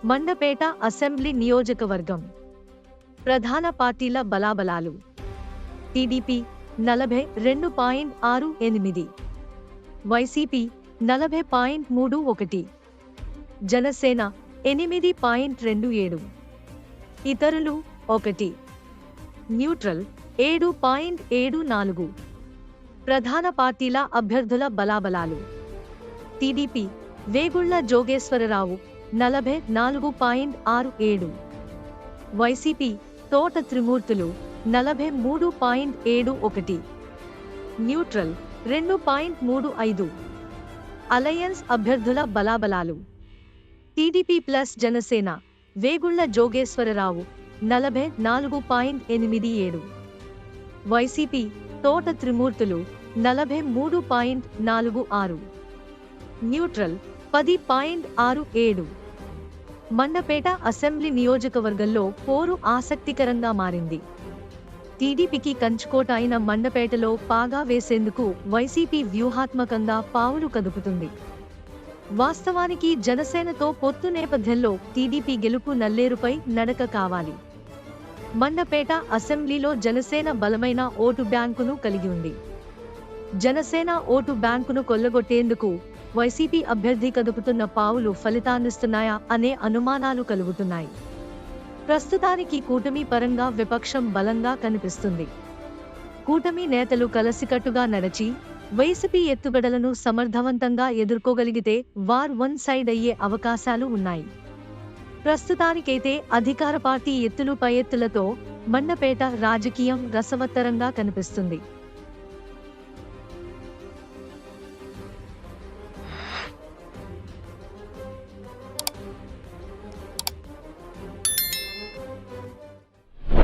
Mandapeta assembly నియోజకవర్గం ప్రధాన పార్టీల బలాబలాలు. టీడీపీ 42.68, వైసీపీ 40.31, జనసేన 8.27, ఇతరులు 1, న్యూట్రల్ 7.74. ప్రధాన పార్టీల అభ్యర్థుల బలాబలాలు. టీడీపీ వేగుళ్ల జోగేశ్వరరావు 44.67, వైసీపీ తోట త్రిమూర్తులు 43.71, న్యూట్రల్ 2.35. అలయన్స్ అభ్యర్థుల బలాబలాలు. TDP plus Janasena Vegulla Jogeswararao 44.87, YCP Thota Trimurthulu 43.46, neutral 10.67. Mandapeta assembly నియోజకవర్గంలో పోరు ఆసక్తికరంగా మారింది. టీడీపీకి కంచుకోట అయిన మండపేటలో పాగా వేసేందుకు వైసీపీ వ్యూహాత్మకంగా పావులు కదుపుతుంది. వాస్తవానికి జనసేనతో పొత్తు నేపథ్యంలో టీడీపీ గెలుపు నల్లేరుపై నడక కావాలి. మండపేట అసెంబ్లీలో జనసేన బలమైన ఓటు బ్యాంకును కలిగి ఉంది. జనసేన ఓటు బ్యాంకును కొల్లగొట్టేందుకు వైసీపీ అభ్యర్థి కదుపుతున్న పావులు ఫలితాన్నిస్తున్నాయా అనే అనుమానాలు కలుగుతున్నాయి. ప్రస్తుతానికి కూటమి పరంగా విపక్షం బలంగా కనిపిస్తుంది. కూటమి నేతలు కలసికట్టుగా నడిచి వైసీపీ ఎత్తుగడలను సమర్థవంతంగా ఎదుర్కోగలిగితే వార్ వన్ సైడ్ అయ్యే అవకాశాలు ఉన్నాయి. ప్రస్తుతానికైతే అధికార పార్టీ ఎత్తులు పై ఎత్తులతో మండపేట రాజకీయం రసవత్తరంగా కనిపిస్తుంది.